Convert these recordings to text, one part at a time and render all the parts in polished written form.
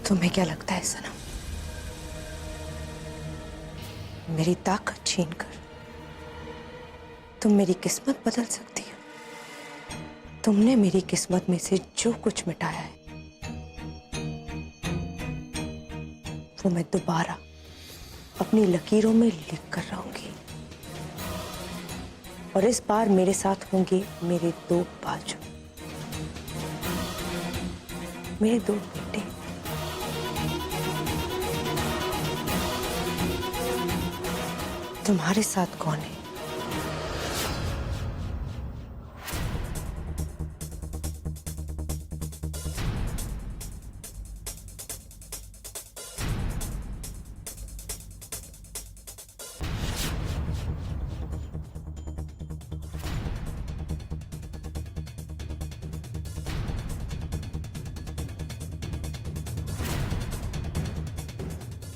तुम्हें क्या लगता है सनम, मेरी ताकत छीनकर तुम मेरी किस्मत बदल सकती हो? तुमने मेरी किस्मत में से जो कुछ मिटाया है वो मैं दोबारा अपनी लकीरों में लिख कर रहूंगी। और इस बार मेरे साथ होंगे मेरे दो बाजू, मेरे दो बेटे। तुम्हारे साथ कौन है?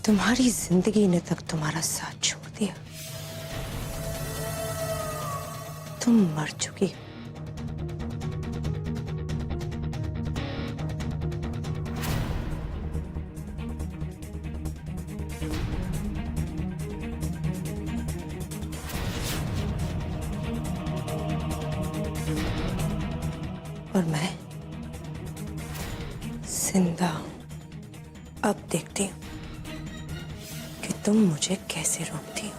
तुम्हारी जिंदगी ने तक तुम्हारा साथ छोड़ दिया। तुम मर चुकी हो। और मैं जिंदा हूं। अब देखती हूं कि तुम मुझे कैसे रोकती हो।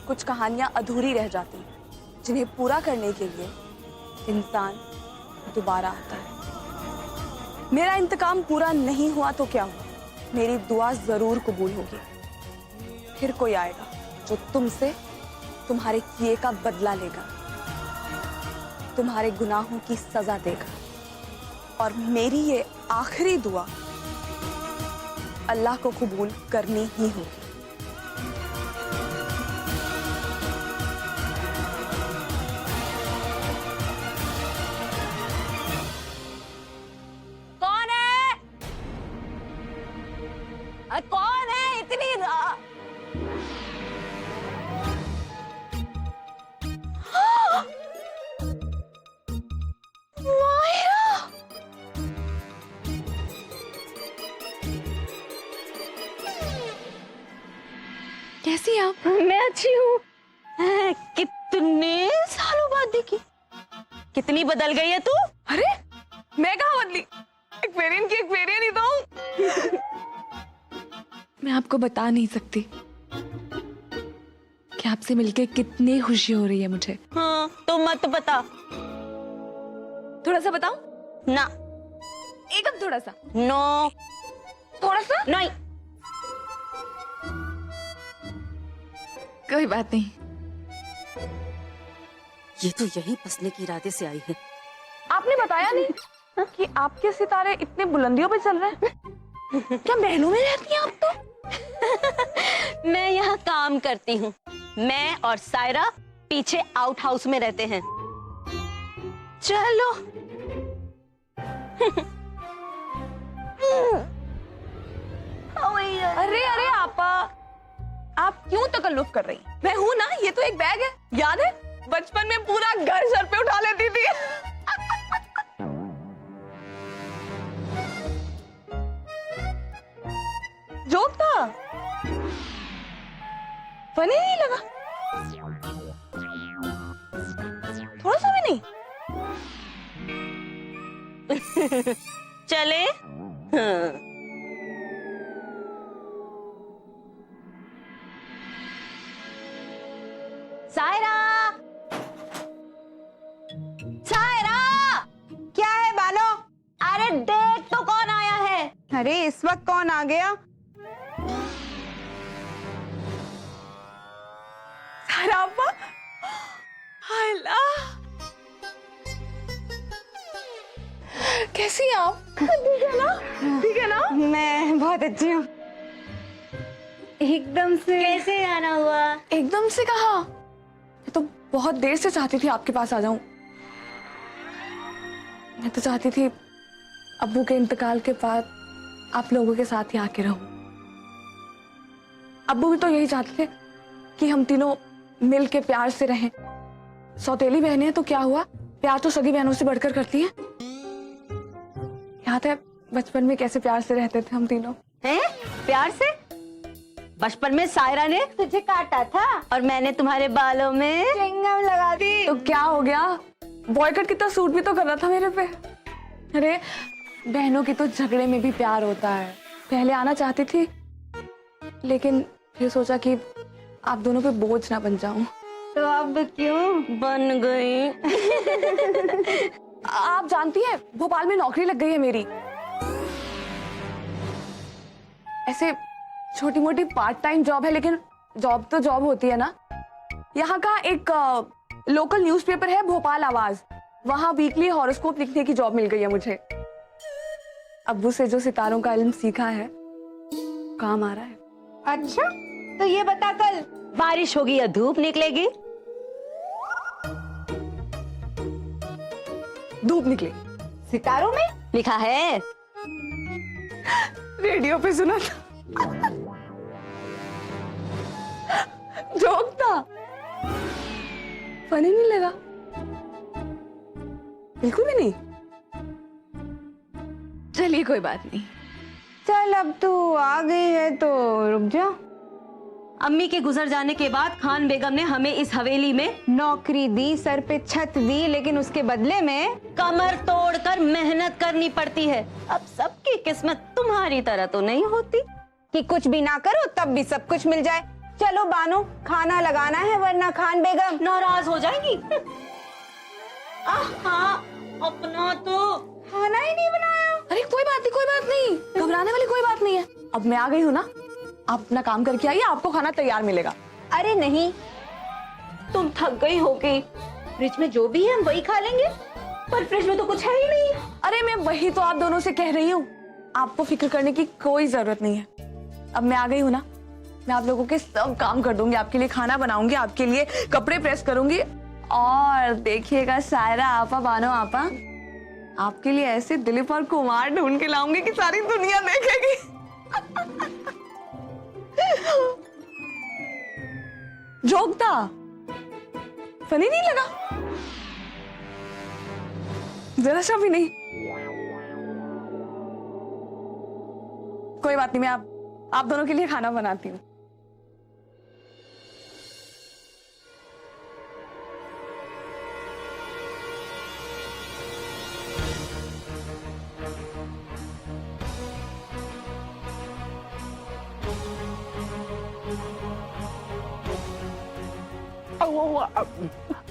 कुछ कहानियां अधूरी रह जाती हैं, जिन्हें पूरा करने के लिए इंसान दोबारा आता है। मेरा इंतकाम पूरा नहीं हुआ तो क्या हुआ, मेरी दुआ जरूर कबूल होगी। फिर कोई आएगा जो तुमसे तुम्हारे किए का बदला लेगा, तुम्हारे गुनाहों की सजा देगा। और मेरी ये आखिरी दुआ अल्लाह को कबूल करनी ही होगी। कौन है इतनी कैसी आप? मैं अच्छी हूँ। कितने सालों बाद देखी। कितनी बदल गई है तू। अरे मैं कहाँ बदली, एक्वेरियन की एक्वेरियन ही तो हूँ। मैं आपको बता नहीं सकती कि आपसे मिलके कितनी खुशी हो रही है मुझे। हाँ तो मत बता। थोड़ा सा बताऊं? ना। एकदम थोड़ा सा। नो। थोड़ा सा। नहीं, कोई बात नहीं। ये तो यही फंसने के इरादे से आई है। आपने बताया नहीं कि आपके सितारे इतने बुलंदियों पे चल रहे हैं। क्या महलों में रहती हैं आप तो? मैं यहाँ काम करती हूँ। मैं और सायरा पीछे आउट हाउस में रहते हैं। चलो। अरे अरे आपा, आप क्यों तकल्लुफ कर रही? मैं हूं ना, ये तो एक बैग है। याद है बचपन में पूरा घर सर पे उठा लेती थी। जोक था, फनी नहीं लगा? थोड़ा सा भी नहीं? चले। हाँ। सायरा, सायरा, क्या है बालो? अरे देख तो कौन आया है। अरे इस वक्त कौन आ गया? सारा आपा, हायला, कैसी हैं आप? ठीक है ना? ठीक है ना? मैं बहुत अच्छी हूँ। एकदम से कैसे आना हुआ? एकदम से कहा? मैं तो बहुत देर से चाहती थी आपके पास आ जाऊं। मैं तो चाहती थी अब्बू के इंतकाल के बाद आप लोगों के साथ ही आके रहूं। अब्बू भी तो यही चाहते थे कि हम तीनों मिल के प्यार से रहें। सौतेली बहनें हैं तो क्या हुआ, प्यार तो सगी बहनों से बढ़कर करती हैं। याद है बचपन में कैसे प्यार से रहते थे हम तीनों? हैं? प्यार से? बचपन में सायरा ने तुझे काटा था और मैंने तुम्हारे बालों में चिंगम लगा दी। तो क्या हो गया? बॉयकट कितना सूट भी तो कर रहा था मेरे पे। अरे बहनों की तो झगड़े में भी प्यार होता है। पहले आना चाहती थी लेकिन फिर सोचा कि आप दोनों पे बोझ ना बन जाऊं। तो अब क्यों बन गई? आप जानती हैं भोपाल में नौकरी लग गई है मेरी। ऐसे छोटी मोटी पार्ट टाइम जॉब है लेकिन जॉब तो जॉब होती है ना। यहाँ का एक लोकल न्यूज़पेपर है भोपाल आवाज, वहां वीकली हॉरोस्कोप लिखने की जॉब मिल गई है मुझे। अब्बू से जो सितारों का इल्म सीखा है काम आ रहा है। अच्छा तो ये बता, कल बारिश होगी या धूप निकलेगी? धूप निकले। सितारों में लिखा है। रेडियो पे सुना था। जोक था, फनी नहीं लगा? बिल्कुल भी नहीं। चलिए कोई बात नहीं। चल अब तू आ गई है तो रुक जा। अम्मी के गुजर जाने के बाद खान बेगम ने हमें इस हवेली में नौकरी दी, सर पे छत दी, लेकिन उसके बदले में कमर तोड़कर मेहनत करनी पड़ती है। अब सबकी किस्मत तुम्हारी तरह तो नहीं होती कि कुछ भी ना करो तब भी सब कुछ मिल जाए। चलो बानो, खाना लगाना है वरना खान बेगम नाराज हो जाएंगी। हाँ, अपना तो खाना ही नहीं बनाया। अरे कोई बात नहीं, कोई बात नहीं, घबराने वाली कोई बात नहीं है। अब मैं आ गई हूँ ना, आप अपना काम करके आइए, आपको खाना तैयार मिलेगा। अरे नहीं, तुम थक गई होगी। फ्रिज में जो भी है हम वही खा लेंगे, पर फ्रिज में तो कुछ है ही नहीं। अरे मैं वही तो आप दोनों से कह रही हूँ, आपको फिक्र करने की कोई जरूरत नहीं है। अब मैं आ गई हूँ ना, मैं आप लोगों के सब काम कर दूंगी, आपके लिए खाना बनाऊंगी, आपके लिए कपड़े प्रेस करूंगी। और देखिएगा सायरा आपा, बानो आपा, आपके लिए ऐसे दिलीप और कुमार ढूंढ के लाऊंगी कि सारी दुनिया देखेगी। जोक था, फनी नहीं लगा? जरा सा भी नहीं? कोई बात नहीं, मैं आप दोनों के लिए खाना बनाती हूँ।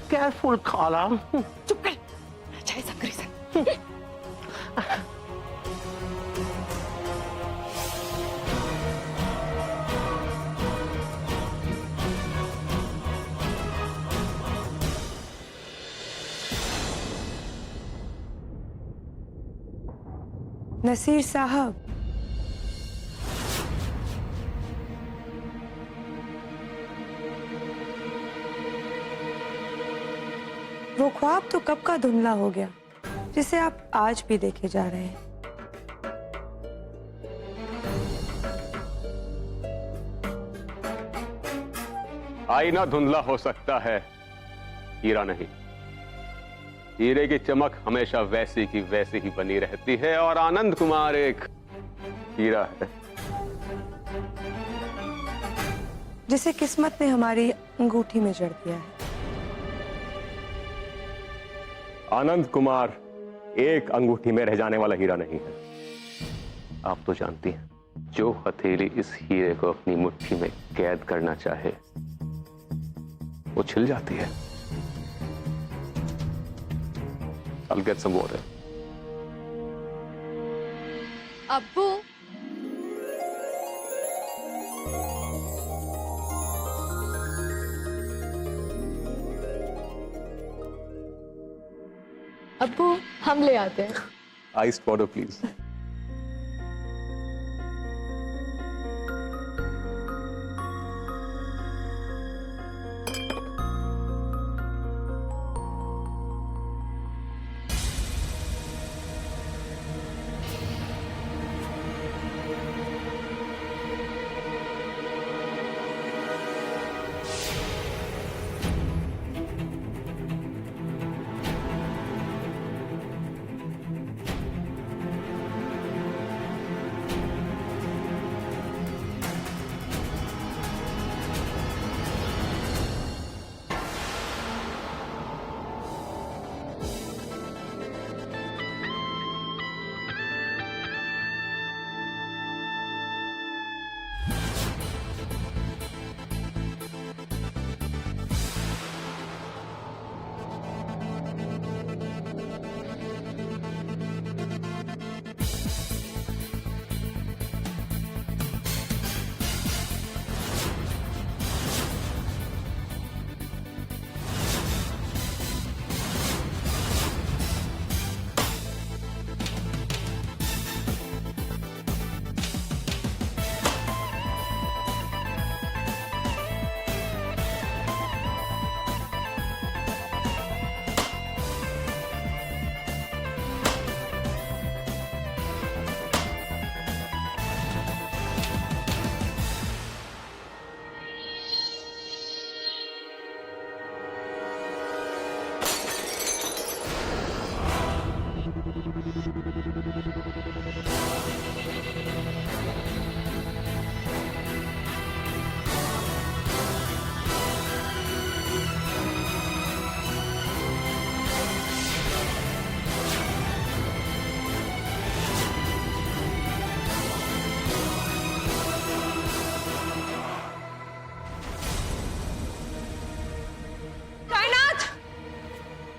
केयरफुल खाला। चुप कर, चाय सब करी सब। नसीर साहब, वो ख्वाब तो कब का धुंधला हो गया जिसे आप आज भी देखे जा रहे हैं। आईना धुंधला हो सकता है, हीरा नहीं। हीरे की चमक हमेशा वैसी की वैसी ही बनी रहती है और आनंद कुमार एक हीरा है जिसे किस्मत ने हमारी अंगूठी में जड़ दिया है। आनंद कुमार एक अंगूठी में रह जाने वाला हीरा नहीं है। आप तो जानती हैं, जो हथेली इस हीरे को अपनी मुट्ठी में कैद करना चाहे वो छिल जाती है। I'll get some water. अब्बू, अब्बू हम ले आते हैं। Iced water, please.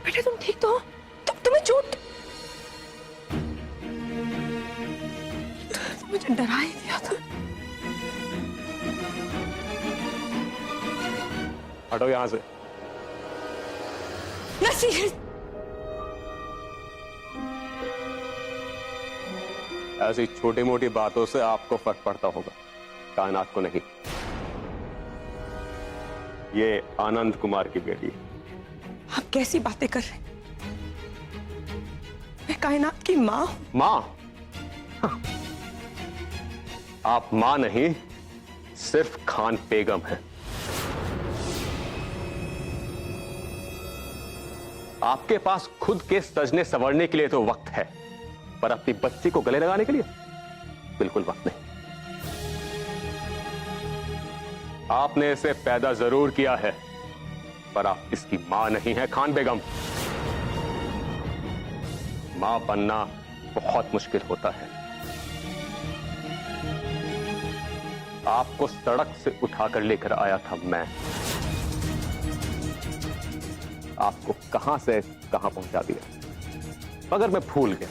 बेटा तुम ठीक तो हो? तुम्हें चोट? तुम मुझे डरा ही दिया था। हटो यहां से। नसीर, ऐसी छोटी मोटी बातों से आपको फर्क पड़ता होगा, कायनात को नहीं। ये आनंद कुमार की बेटी है। आप कैसी बातें कर रहे हैं? मैं कायनात की माँ हूं। मां? हाँ। आप मां नहीं, सिर्फ खान बेगम हैं। आपके पास खुद के सजने संवरने के लिए तो वक्त है, पर अपनी बच्ची को गले लगाने के लिए बिल्कुल वक्त नहीं। आपने इसे पैदा जरूर किया है, पर आप इसकी मां नहीं है खान बेगम। मां बनना बहुत मुश्किल होता है। आपको सड़क से उठाकर लेकर आया था मैं, आपको कहां से कहां पहुंचा दिया। मगर मैं भूल गया,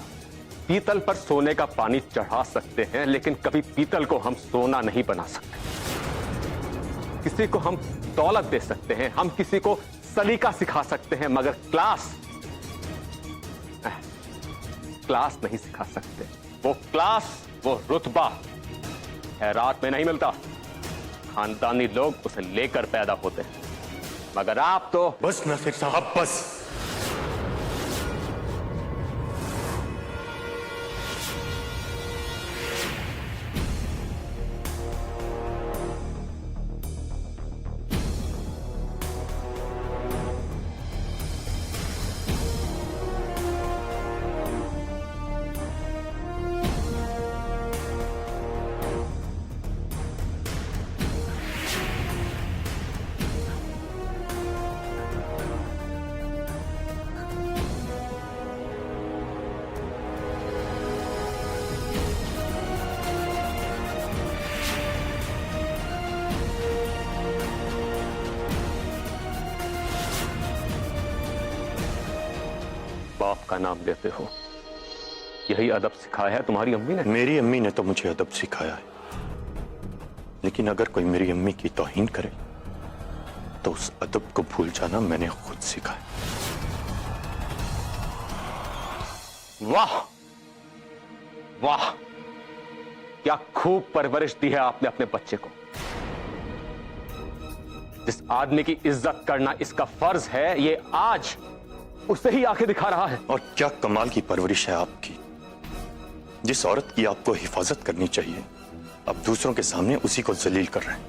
पीतल पर सोने का पानी चढ़ा सकते हैं, लेकिन कभी पीतल को हम सोना नहीं बना सकते। किसी को हम दौलत दे सकते हैं, हम किसी को सलीका सिखा सकते हैं, मगर क्लास नहीं सिखा सकते। वो क्लास, वो रुतबा खैरात में नहीं मिलता। खानदानी लोग उसे लेकर पैदा होते हैं, मगर आप तो बस नासिर साहब, बस। बाप का नाम लेते हो, यही अदब सिखाया है तुम्हारी अम्मी ने? मेरी अम्मी ने तो मुझे अदब सिखाया है, लेकिन अगर कोई मेरी अम्मी की तौहीन करे तो उस अदब को भूल जाना मैंने खुद सीखा है। वाह वाह, क्या खूब परवरिश दी है आपने अपने बच्चे को। जिस आदमी की इज्जत करना इसका फर्ज है, ये आज उसे ही आंखें दिखा रहा है। और क्या कमाल की परवरिश है आपकी। जिस औरत की आपको हिफाजत करनी चाहिए, अब दूसरों के सामने उसी को जलील कर रहे हैं।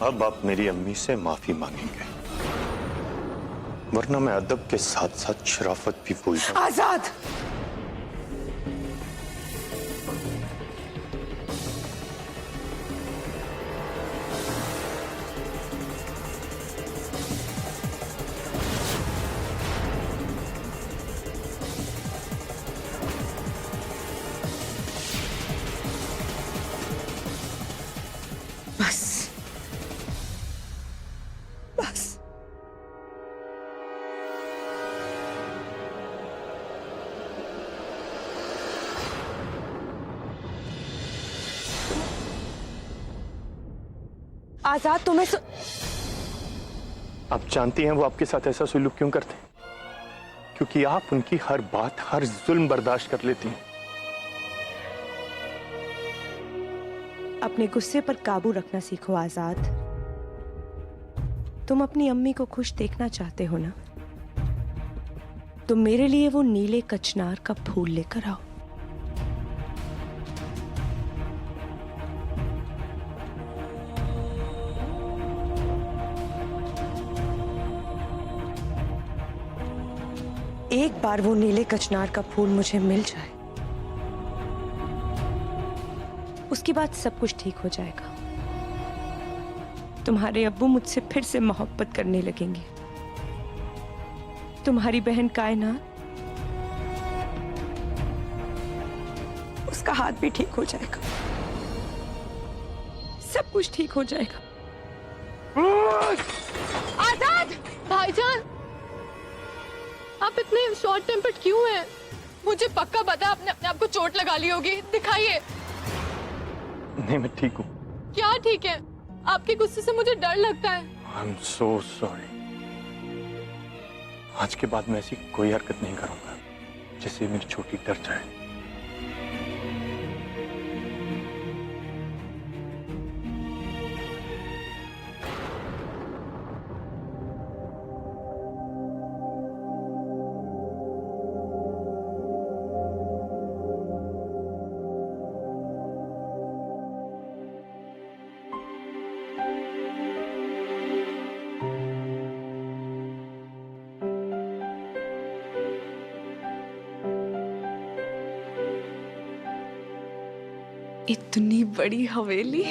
अब आप मेरी अम्मी से माफी मांगेंगे, वरना मैं अदब के साथ साथ शराफत भी भूल जाऊं। आजाद, बस बस। आजाद, तुम्हें आप जानती हैं वो आपके साथ ऐसा सुलूक क्यों करते हैं? क्योंकि आप उनकी हर बात, हर जुल्म बर्दाश्त कर लेती हैं। अपने गुस्से पर काबू रखना सीखो आजाद। तुम अपनी अम्मी को खुश देखना चाहते हो ना, तो मेरे लिए वो नीले कचनार का फूल लेकर आओ। एक बार वो नीले कचनार का फूल मुझे मिल जाए, उसके बाद सब कुछ ठीक हो जाएगा। तुम्हारे अब्बू मुझसे फिर से मोहब्बत करने लगेंगे। तुम्हारी बहन कायनात, उसका हाथ भी ठीक हो जाएगा, सब कुछ ठीक हो जाएगा। आजाद भाईजान, आप इतने शॉर्ट टेम्पर्ड क्यों हैं? मुझे पक्का पता आपने अपने आप को चोट लगा ली होगी, दिखाइए। नहीं, मैं ठीक हूँ। क्या ठीक है? आपके गुस्से से मुझे डर लगता है। I'm so sorry। आज के बाद मैं ऐसी कोई हरकत नहीं करूंगा जिससे मेरी छोटी डर जाए। इतनी बड़ी हवेली,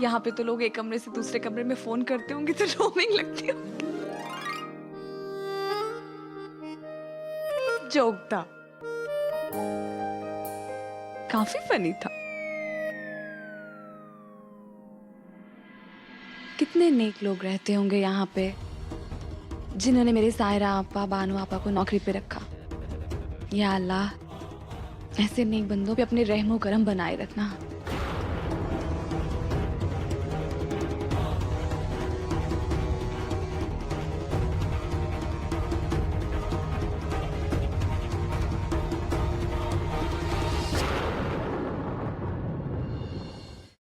यहाँ पे तो लोग एक कमरे से दूसरे कमरे में फोन करते होंगे तो रोमिंग लगती होगी। जोक था, काफी फनी था। कितने नेक लोग रहते होंगे यहाँ पे, जिन्होंने मेरे सायरा आपा, बानू आपा को नौकरी पे रखा। या अल्लाह, ऐसे नेक बंदों पे अपने रहमो करम बनाए रखना।